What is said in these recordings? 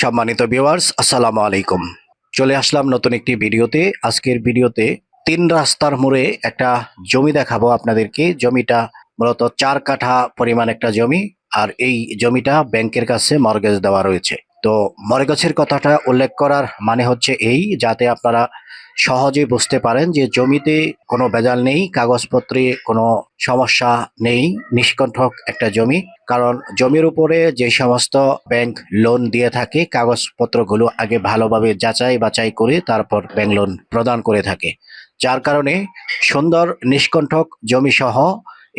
সম্মানিত ভিউয়ার্স, আসসালামু আলাইকুম। চলে আসলাম নতুন একটি ভিডিওতে। আজকের ভিডিওতে তিন রাস্তার মোড়ে একটা জমি দেখাবো আপনাদেরকে। জমিটা মূলত 4 কাঠা পরিমাণ একটা জমি, আর এই জমিটা ব্যাংকের কাছে মর্গেজ দেওয়া রয়েছে। তো মর্গেজের কথাটা উল্লেখ করার মানে হচ্ছে এই, যাতে আপনারা সহজে বুঝতে পারেন যে জমিতে কোনো ভেজাল নেই, কাগজপত্রে কোনো সমস্যা নেই, নিষ্কণ্টক একটা জমি। কারণ জমির উপরে যে সমস্ত ব্যাংক লোন দিয়ে থাকে, কাগজপত্রগুলো আগে ভালোভাবে যাচাই বাছাই করে তারপর ব্যাংক লোন প্রদান করে থাকে। যার কারণে সুন্দর নিষ্কণ্টক জমি সহ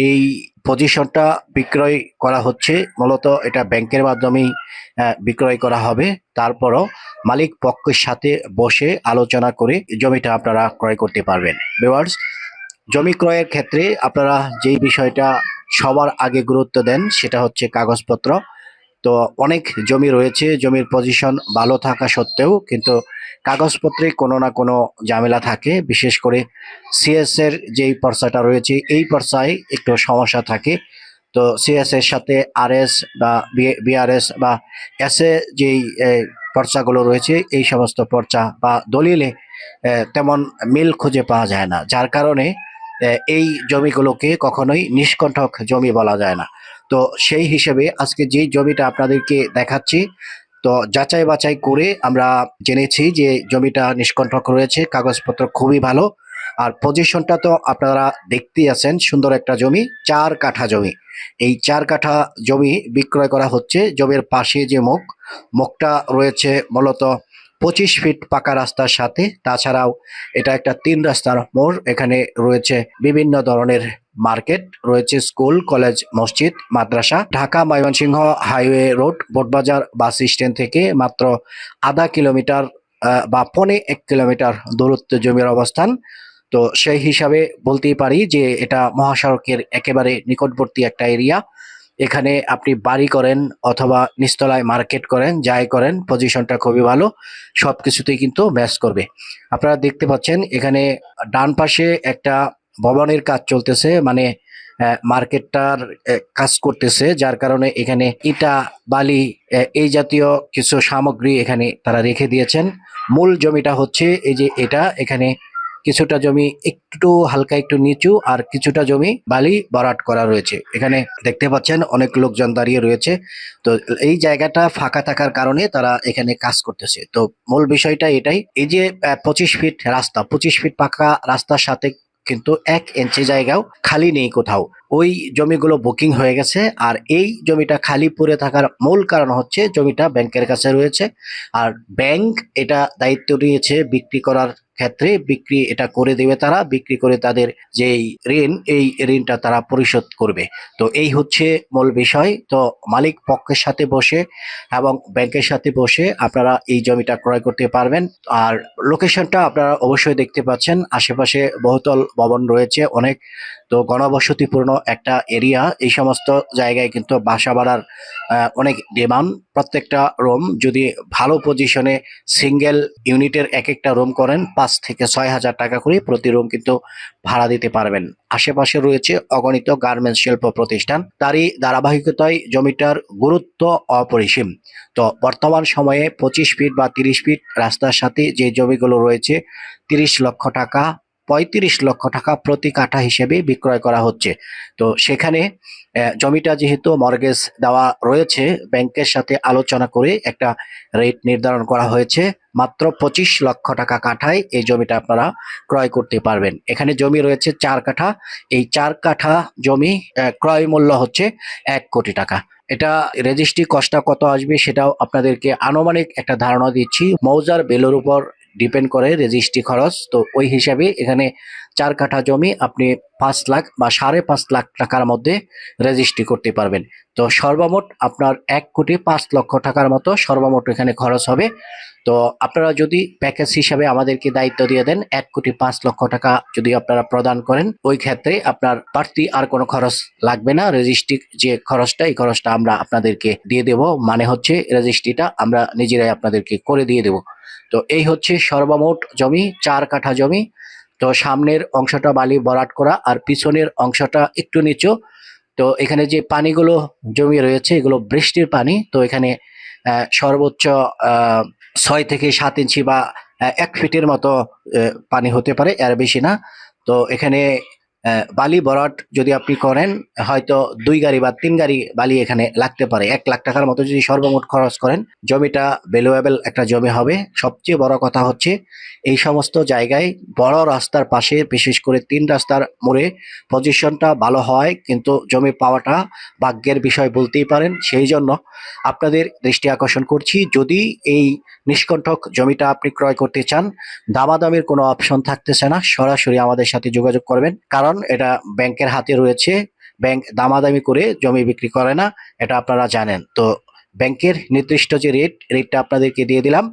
এই পজিশনটা বিক্রয় করা হচ্ছে। মূলত এটা ব্যাংকের মাধ্যমেই বিক্রয় করা হবে। তারপরও মালিক পক্ষের সাথে বসে আলোচনা করে জমিটা আপনারা ক্রয় করতে পারবেন। ভিউয়ার্স, জমি ক্রয়ের ক্ষেত্রে আপনারা যেই বিষয়টা সবার আগে গুরুত্ব দেন সেটা হচ্ছে কাগজপত্র। তো অনেক জমি রয়েছে, জমির পজিশন ভালো থাকা সত্ত্বেও কিন্তু কাগজপত্রে কোনো না কোনো ঝামেলা থাকে। বিশেষ করে সিএস এর যেই পর্চাটা রয়েছে, এই পর্চায় একটু সমস্যা থাকে। তো সিএস এর সাথে আরএস বা বিআরএস বা এস এ যেই পর্চাগুলো রয়েছে, এই সমস্ত পর্চা বা দলিলে তেমন মিল খুঁজে পাওয়া যায় না। যার কারণে এই জমিগুলোকে কখনোই নিষ্কণ্টক জমি বলা যায় না। তো সেই হিসেবে আজকে যে জমিটা আপনাদেরকে দেখাচ্ছি, তো যাচাই বাছাই করে আমরা জেনেছি যে জমিটা নিষ্কণ্টক রয়েছে, কাগজপত্র খুবই ভালো। আর পজিশনটা তো আপনারা দেখতেই আছেন, সুন্দর একটা জমি, 4 কাঠা জমি। এই 4 কাঠা জমি বিক্রয় করা হচ্ছে। জমির পাশে যে মুখটা রয়েছে মূলত 25 ফিট পাকা রাস্তার সাথে। তাছাড়াও এটা একটা 3 রাস্তার মোড়। এখানে রয়েছে বিভিন্ন ধরনের মার্কেট, রয়েছে স্কুল, কলেজ, মসজিদ, মাদ্রাসা। Dhaka Mymensingh highway road, Botbazar bus stand থেকে মাত্র আধা কিলোমিটার বা 1.25 কিলোমিটার দূরত্বে জমির অবস্থান। তো সেই হিসাবে বলতেই পারি যে এটা মহাসড়কের একেবারে নিকটবর্তী একটা এরিয়া। এখানে আপনি বাড়ি করেন অথবা নিচতলায় মার্কেট করেন, যাই করেন, পজিশনটা খুবই ভালো, সবকিছুতেই কিন্তু ম্যাচ করবে। আপনারা দেখতে পাচ্ছেন এখানে ডান পাশে একটা ভবনের কাজ চলতেছে, মানে মার্কেটটার কাজ করতেছে। যার কারণে এখানে ইটা, বালি, এই জাতীয় কিছু সামগ্রী এখানে তারা রেখে দিয়েছেন। মূল জমিটা হচ্ছে এই যে এটা, এখানে কিছুটা জমি একটু হালকা একটু নিচু, আর কিছুটা জমি বালি ভরাট করা রয়েছে। এখানে দেখতে পাচ্ছেন অনেক লোকজন দাঁড়িয়ে রয়েছে। তো এই জায়গাটা ফাঁকা থাকার কারণে তারা এখানে কাজ করতেছে। তো মূল বিষয়টা এটাই, এই যে 25 ফিট রাস্তা, 25 ফিট পাকা রাস্তার সাথে কিন্তু 1 ইঞ্চি জায়গাও খালি নেই কোথাও। ওই জমিগুলো বুকিং হয়ে গেছে। আর এই জমিটা খালি পড়ে থাকার মূল কারণ হচ্ছে জমিটা ব্যাংকের কাছে রয়েছে। আর ব্যাংক এটা দায়িত্ব নিয়েছে বিক্রি করার ক্ষেত্রে, বিক্রি এটা করে দেবে তারা, বিক্রি করে তাদের যেই ঋণ, এই ঋণটা তারা পরিশোধ করবে। তো এই হচ্ছে মূল বিষয়। তো মালিক পক্ষের সাথে বসে এবং ব্যাংকের সাথে বসে আপনারা এই জমিটা ক্রয় করতে পারবেন। আর লোকেশনটা আপনারা অবশ্যই দেখতে পাচ্ছেন, আশেপাশে বহুতল ভবন রয়েছে অনেক। তো ঘনবসতিপূর্ণ একটা এরিয়া। এই সমস্ত জায়গায় কিন্তু বাসা ভাড়ার অনেক ডিমান্ড। প্রত্যেকটা রুম যদি ভালো পজিশনে সিঙ্গেল ইউনিটের এক একটা রুম করেন, 5 থেকে 6 হাজার টাকা করে প্রতি রুম কিন্তু ভাড়া দিতে পারবেন। আশেপাশে রয়েছে অগণিত গার্মেন্টস শিল্প প্রতিষ্ঠান। তারই ধারাবাহিকতায় জমিটার গুরুত্ব অপরিসীম। তো বর্তমান সময়ে 25 ফিট বা 30 ফিট রাস্তার সাথে যে জমিগুলো রয়েছে, 30 লক্ষ টাকা, 35 লক্ষ টাকা প্রতি কাঠা হিসেবে বিক্রয় করা হচ্ছে। তো সেখানে জমিটা যেহেতু মর্গেজ দেওয়া রয়েছে, ব্যাংকের সাথে আলোচনা করে একটা রেট নির্ধারণ করা হয়েছে। মাত্র 25 লক্ষ টাকা কাঠায় এই জমিটা আপনারা ক্রয় করতে পারবেন। এখানে জমি রয়েছে 4 কাঠা। এই 4 কাঠা জমি ক্রয় মূল্য হচ্ছে 1 কোটি টাকা। এটা রেজিস্ট্রি কস্টটা কত আসবে সেটাও আপনাদেরকে আনুমানিক একটা ধারণা দিচ্ছি। মৌজার বেলের উপর ডিপেন্ড করে রেজিস্ট্রি খরচ। তো ওই হিসাবে এখানে 4 কাঠা জমি আপনি 5 লাখ বা 5.5 লাখ টাকার মধ্যে রেজিস্ট্রি করতে পারবেন। তো সর্বমোট আপনার 1,05,00,000 টাকার মতো সর্বমোট এখানে খরচ হবে। তো আপনারা যদি প্যাকেজ হিসাবে আমাদেরকে দায়িত্ব দিয়ে দেন, 1,05,00,000 টাকা যদি আপনারা প্রদান করেন, ওই ক্ষেত্রে আপনার বাড়তি আর কোনো খরচ লাগবে না। রেজিস্ট্রি যে খরচটা, এই খরচটা আমরা আপনাদেরকে দিয়ে দেব। মানে হচ্ছে রেজিস্ট্রিটা আমরা নিজেরাই আপনাদেরকে করে দিয়ে দেব। তো এই হচ্ছে সর্বমোট জমি, 4 কাঠা জমি। তো সামনের অংশটা বালি ভরাট করা, আর পিছনের অংশটা একটু নিচু। তো এখানে যে পানিগুলো জমি রয়েছে, এগুলো বৃষ্টির পানি। তো এখানে সর্বোচ্চ 6 থেকে 7 ইঞ্চি বা 1 ফিটের মতো পানি হতে পারে, এর বেশি না। তো এখানে বালি ভরাট যদি আপনি করেন, হয়তো 2 গাড়ি বা 3 গাড়ি বালি এখানে লাগতে পারে। 1 লাখ টাকার মতো যদি সর্বমোট খরচ করেন, জমিটা ভ্যালুয়েবল একটা জমি হবে। সবচেয়ে বড় কথা হচ্ছে এই সমস্ত জায়গায় বড় রাস্তার পাশে, বিশেষ করে 3 রাস্তার মোড়ে পজিশনটা ভালো হয়, কিন্তু জমি পাওয়াটা ভাগ্যের বিষয় বলতেই পারেন। সেই জন্য আপনাদের দৃষ্টি আকর্ষণ করছি, যদি এই নিষ্কণ্টক জমিটা আপনি ক্রয় করতে চান, দামাদামির কোনো অপশন থাকতেছে না, সরাসরি আমাদের সাথে যোগাযোগ করবেন। কারণ এটা ব্যাংকের হাতে রয়েছে, ব্যাংক দামাদামি করে জমি বিক্রি করে না, এটা আপনারা জানেন। তো ব্যাংকের নির্দিষ্ট যে রেটটা আপনাদেরকে দিয়ে দিলাম,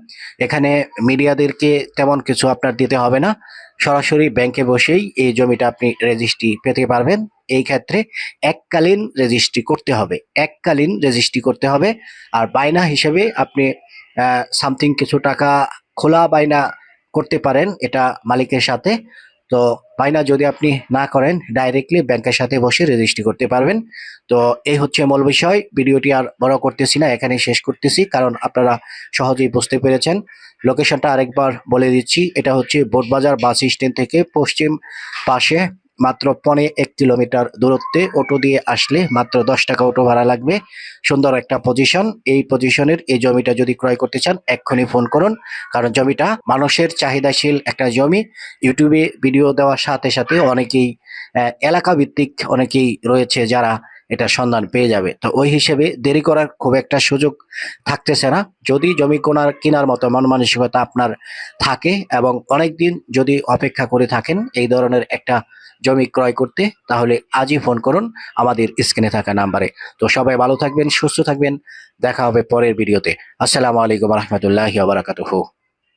এখানে মিডিয়াদেরকে তেমন কিছু আপনার দিতে হবে না, সরাসরি ব্যাংকে বসেই এই জমিটা আপনি রেজিস্ট্রি পেতে পারবেন। এই ক্ষেত্রে এককালীন রেজিস্ট্রি করতে হবে। আর বায়না হিসেবে আপনি সামথিং কিছু টাকা খোলা বায়না করতে পারেন এটা মালিকের সাথে। তো বায়না যদি আপনি না করেন, ডাইরেক্টলি ব্যাংকের সাথে বসে রেজিস্ট্রি করতে পারবেন। তো এই হচ্ছে মূল বিষয়। ভিডিওটি আর বড় করতেছি না, এখানেই শেষ করতেছি, কারণ আপনারা সহজেই বুঝতে পেরেছেন। লোকেশনটা আরেকবার বলে দিচ্ছি, এটা হচ্ছে বোটবাজার বাস স্ট্যান্ড থেকে পশ্চিম পাশে মাত্র 1.1 কিলোমিটার দূরত্বে। অটো দিয়ে আসলে মাত্র 10 টাকা অটো ভাড়া লাগবে। সুন্দর একটা পজিশন। এই পজিশনের এই জমিটা যদি ক্রয় করতে চান, এক্ষুনি ফোন করুন, কারণ জমিটা মানুষের চাহিদাশীল একটা জমি। ইউটিউবে ভিডিও দেওয়ার সাথে সাথে অনেকেই এলাকা ভিত্তিক অনেকেই রয়েছে যারা এটা সন্ধান পেয়ে যাবে। তো ওই হিসেবে দেরি করার খুব একটা সুযোগ থাকতেছে না। যদি জমি কেনার মতো মন মানসিকতা আপনার থাকে এবং অনেকদিন যদি অপেক্ষা করে থাকেন এই ধরনের একটা জমি ক্রয় করতে, তাহলে আজই ফোন করুন আমাদের স্ক্রিনে থাকা নাম্বারে। তো সবাই ভালো থাকবেন, সুস্থ থাকবেন, দেখা হবে পরের ভিডিওতে। আসসালামু আলাইকুম রহমতুল্লাহি ওয়া বারাকাতুহু।